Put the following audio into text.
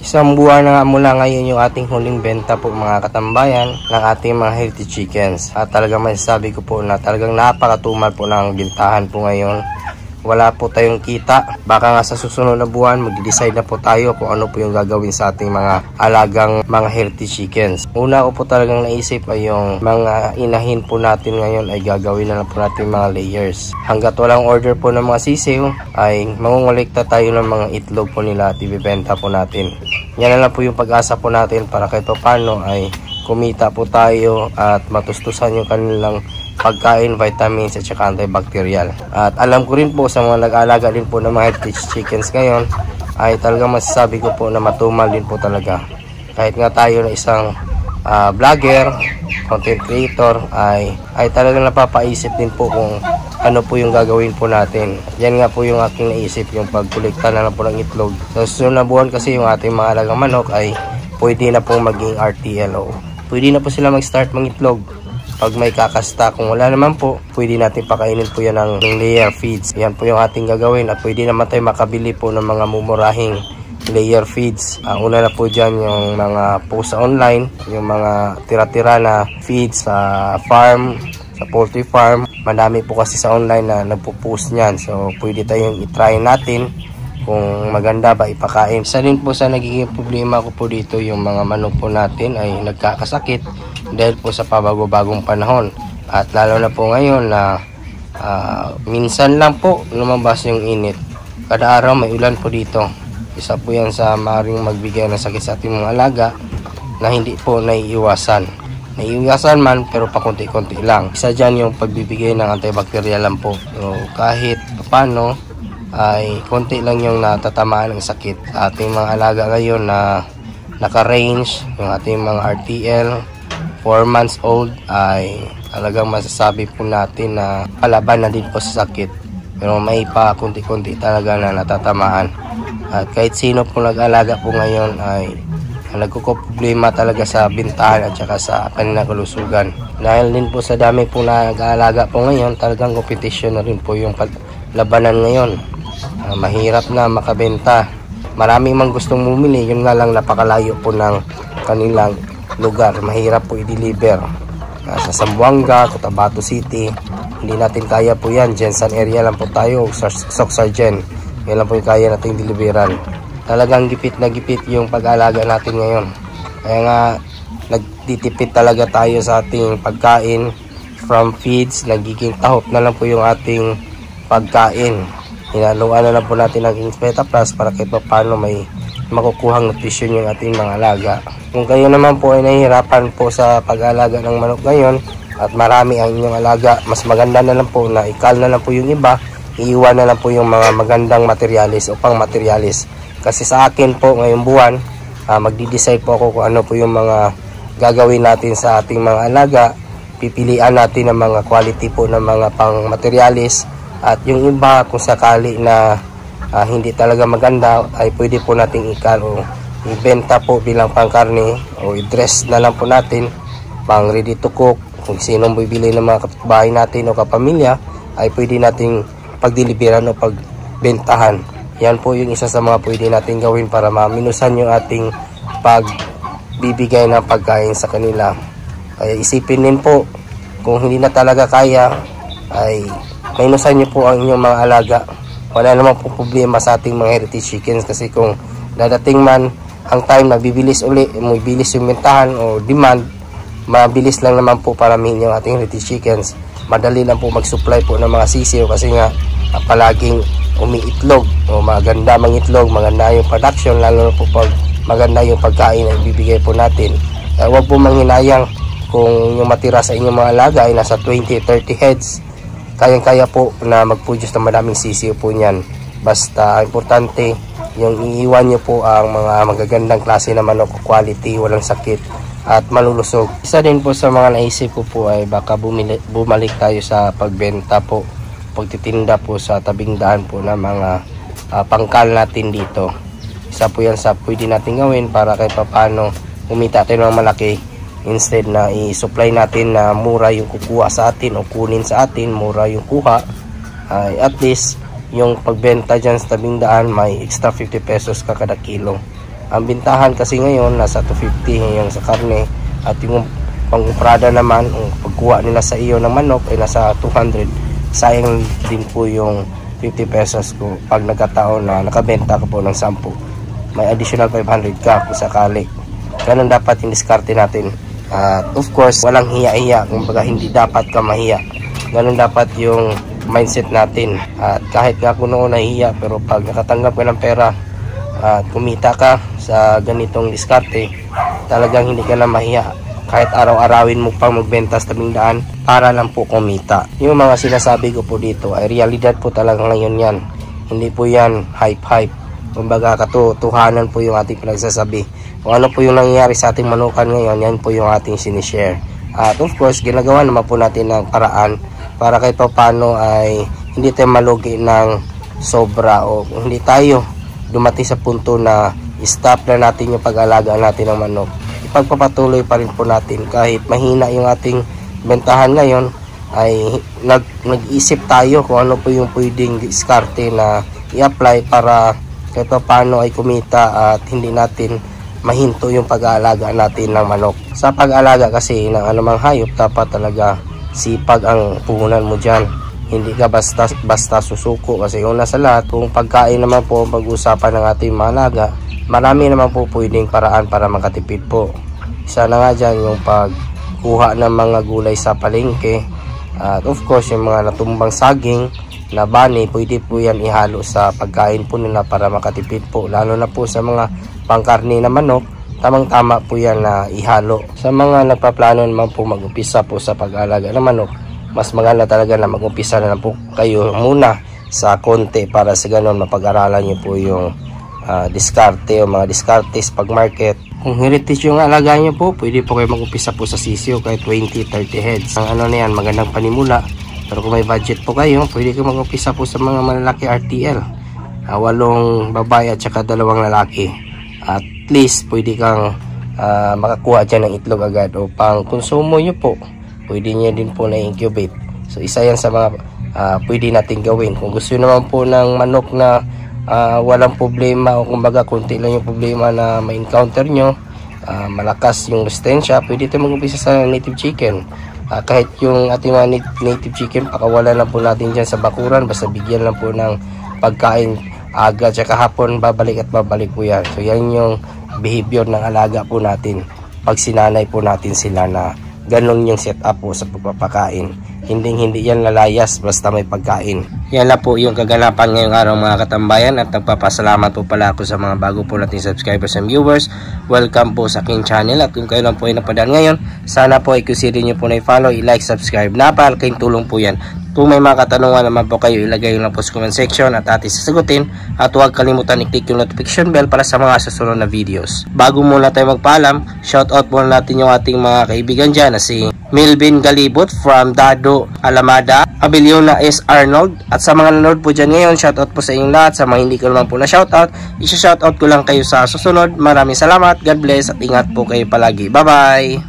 Isang buwan na nga mula ngayon yung ating huling benta po mga katambayan ng ating mga healthy chickens. At talagang masasabi ko po na talagang napakatumal po ng bintahan po ngayon. Wala po tayong kita. Baka nga sa susunod na buwan mag-decide na po tayo kung ano po yung gagawin sa ating mga alagang mga healthy chickens. Una ko po talagang naisip ay yung mga inahin po natin ngayon ay gagawin na lang po natin mga layers. Hanggat walang order po ng mga sisiw ay mangungulekta tayo ng mga itlog po nila at ibibenta po natin. Yan na lang po yung pag-asa po natin para kahit paano ay kumita po tayo at matustusan yung kanilang pagkain, vitamins at saka antibacterial. At alam ko rin po sa mga nag-aalaga din po ng mga healthy chickens ngayon ay talagang masasabi ko po na matumal din po talaga. Kahit nga tayo na isang vlogger, content creator ay talagang napapaisip din po kung ano po yung gagawin po natin. Yan nga po yung aking naisip, yung pagkolekta na lang po ng itlog. Sa susunod na buwan kasi yung ating mga alagang manok ay pwede na pong maging RTLO. Pwede na po sila mag-start mangitlog. Pag may kakasta, kung wala naman po, pwede natin pakainin po yan ng layer feeds. Yan po yung ating gagawin at pwede naman tayo makabili po ng mga mumurahing layer feeds. Una na po dyan yung mga post online, yung mga tira-tira na feeds sa farm, sa poultry farm. Madami po kasi sa online na nagpo-post niyan. So pwede tayong i-try natin kung maganda ba ipakain. Isa rin po sa nagiging problema ko po dito, yung mga manok po natin ay nagkakasakit dahil po sa pabago-bagong panahon. At lalo na po ngayon na minsan lang po lumabas yung init. Kada araw may ulan po dito. Isa po yan sa maaaring magbigay ng sakit sa ating mga alaga na hindi po naiiwasan. Naiiwasan man pero pakunti-kunti lang. Isa dyan yung pagbibigay ng antibacterial lang po. So, kahit paano ay konti lang yung natatamaan ng sakit. Ating mga alaga ngayon na naka-range, yung ating mga RTL 4 months old ay talagang masasabi po natin na palaban na din po sa sakit. Pero may pa kunti-kunti talaga na natatamaan. At kahit sino po nag-alaga po ngayon ay nagkukuproblema talaga sa bintahan at saka sa kanilang kalusugan. Dahil din po sa dami po na nag-alaga po ngayon, talagang kompetisyon na rin po yung labanan ngayon. Mahirap na makabenta. Maraming mang gustong bumili, yun nga lang napakalayo po ng kanilang lugar. Mahirap po i-deliver. Sa Zamboanga, Cotabato City, hindi natin kaya po yan. Jensen area lang po tayo, Soxargen. Yan lang po yung kaya natin deliveran. Talagang gipit na gipit yung pag-alaga natin ngayon. Kaya nga, nagtitipid talaga tayo sa ating pagkain from feeds. Nagiging tahop na lang po yung ating pagkain. Hinaluan na lang po natin ng Inspeta Plus para kahit paano may makukuhang nutrition yung ating mga alaga. Kung kayo naman po ay nahihirapan po sa pag-alaga ng manok ngayon at marami ang inyong alaga, mas maganda na lang po na ikal na lang po yung iba, iiwan na lang po yung mga magandang materialis o pang materialis. Kasi sa akin po ngayong buwan, magdi-decide po ako kung ano po yung mga gagawin natin sa ating mga alaga. Pipilian natin ng mga quality po ng mga pang materialis at yung iba kung sakali na hindi talaga maganda ay pwede po nating ikal o ibenta po bilang pangkarne o i-dress na lang po natin pang ready to cook. Kung sinong bibili ng mga kapitbahay natin o kapamilya ay pwede nating pagdeliveran o pagbentahan. Yan po yung isa sa mga pwede natin gawin para maminusan yung ating pagbibigay ng pagkain sa kanila. Kaya isipin din po, kung hindi na talaga kaya ay minusan nyo po ang inyong mga alaga. Wala naman po problema sa ating mga heritage chickens kasi kung dadating man ang time na bibilis uli, bibilis yung bentahan o demand, mabilis lang naman po paramihin yung ating heritage chickens. Madali lang po mag-supply po ng mga sisiyo kasi nga palaging umiitlog o maganda mangitlog, maganda yung production, lalo na po pag maganda yung pagkain na ibibigay po natin. Huwag po manghinayang kung yung matira sa inyong mga alaga ay nasa 20-30 heads. Kayang-kaya po na mag-produce ng maraming sisiyo po niyan. Basta importante yung iiwan nyo po ang mga magagandang klase na manok, quality, walang sakit at malulusog. Isa din po sa mga naisip ko po ay baka bumalik tayo sa pagbenta po, pagtitinda po sa tabing daan po ng mga pangkal natin dito. Isa po yan sa pwede natin gawin para kahit paano kumita tayo ng malaki. Instead na i-supply natin na mura yung kukuha sa atin o kunin sa atin, mura yung kuha, at least yung pagbenta dyan sa tabing daan may extra 50 pesos ka kada kilo. Ang bintahan kasi ngayon nasa 250 yung sa karne, at yung pang-uprada naman, ang pagkuha nila sa iyo ng manok ay nasa 200. Sayang din po yung 50 pesos ko pag nagkataon na nakabenta ka po ng 10. May additional 500 ka kung sakali. Ganun dapat yung diskarte natin. At of course, walang hiya-hiya, kumbaga hindi dapat ka mahiya. Ganun dapat yung mindset natin. At kahit nga ako noon nahihiya, pero pag nakatanggap ka ng pera at kumita ka sa ganitong diskarte, talagang hindi ka na mahiya. Kahit araw-arawin mo pang magbenta sa 100 para lang po kumita. Yung mga sinasabi ko po dito ay realidad po talaga ngayon yan. Hindi po yan hype-hype. Kumbaga katotohanan po yung ating pinagsasabi. Kung ano po yung nangyayari sa ating manukan ngayon, yan po yung ating sinishare. At of course, ginagawa naman po natin ng paraan para kahit pa paano ay hindi tayo malugi ng sobra, o hindi tayo dumating sa punto na stop na natin yung pag-alaga natin ng manok. Ipagpapatuloy pa rin po natin kahit mahina yung ating bentahan ngayon, ay nag-isip tayo kung ano po yung pwedeng diskarte na i-apply para kahit pa paano ay kumita at hindi natin mahinto yung pag-aalaga natin ng manok. Sa pag-aalaga kasi ng anumang hayop, dapat talaga sipag ang puhunan mo dyan. Hindi ka basta susuko, kasi una sa lahat, kung pagkain naman po pag-usapan ng ating mga alaga, marami naman po pwedeng paraan para makatipid po. Isa na nga dyan yung pagkuha ng mga gulay sa palengke, at of course yung mga natumbang saging na bani, pwede po yan ihalo sa pagkain po nila para makatipid po, lalo na po sa mga pangkarni na manok. Tamang-tama po yan na ihalo. Sa mga nagpaplano naman po mag-umpisa po sa pag-alaga ng manok, mas maganda talaga na mag-umpisa na lang po kayo muna sa konti, para sa ganun mapag-aralan nyo po yung diskarte o mga diskartes pag market. Kung heritage yung alaga nyo po, pwede po kayo mag-umpisa po sa sisyo kahit 20-30 heads. Ang ano na yan, magandang panimula. Pero kung may budget po kayo, pwede kayo mag-umpisa po sa mga malalaki RTL, 8 babae at saka 2 lalaki. At least pwede kang makakuha dyan ng itlog agad, o pang konsumo nyo po, pwede nyo din po na-incubate. So isa yan sa mga pwede natin gawin. Kung gusto naman po ng manok na walang problema, o kumbaga konti lang yung problema na ma-encounter nyo, malakas yung resistensya, pwede tayo mag-umpisa sa native chicken. Kahit yung ating mga native chicken, pakawalan lang po natin dyan sa bakuran, basta bigyan lang po ng pagkain aga tsaka hapon, babalik at babalik po yan. So yan yung behavior ng alaga po natin pag sinanay po natin sila na ganun yung setup po sa pagpapakain. Hindi yan lalayas basta may pagkain. Yan lang po yung kaganapan ngayong araw mga katambayan, at nagpapasalamat po pala ako sa mga bago po nating subscribers and viewers. Welcome po sa aking channel, at kung kayo lang po ay napadaan ngayon, sana po ay consider nyo po na i-follow, i-like, subscribe. Napakalaking tulong po yan. Kung may mga katanungan naman po kayo, ilagay lang po sa comment section at ating sasagutin. At huwag kalimutan i-click yung notification bell para sa mga susunod na videos. Bago muna tayo magpaalam, shoutout muna natin yung ating mga kaibigan dyan na si Melvin Galibot from Dado, Alamada, Abiliona S. Arnold. At sa mga nanonood po dyan ngayon, shoutout po sa inyong lahat. Sa mga hindi ko naman po na shoutout, isa-shoutout ko lang kayo sa susunod. Maraming salamat, God bless, at ingat po kayo palagi. Bye-bye!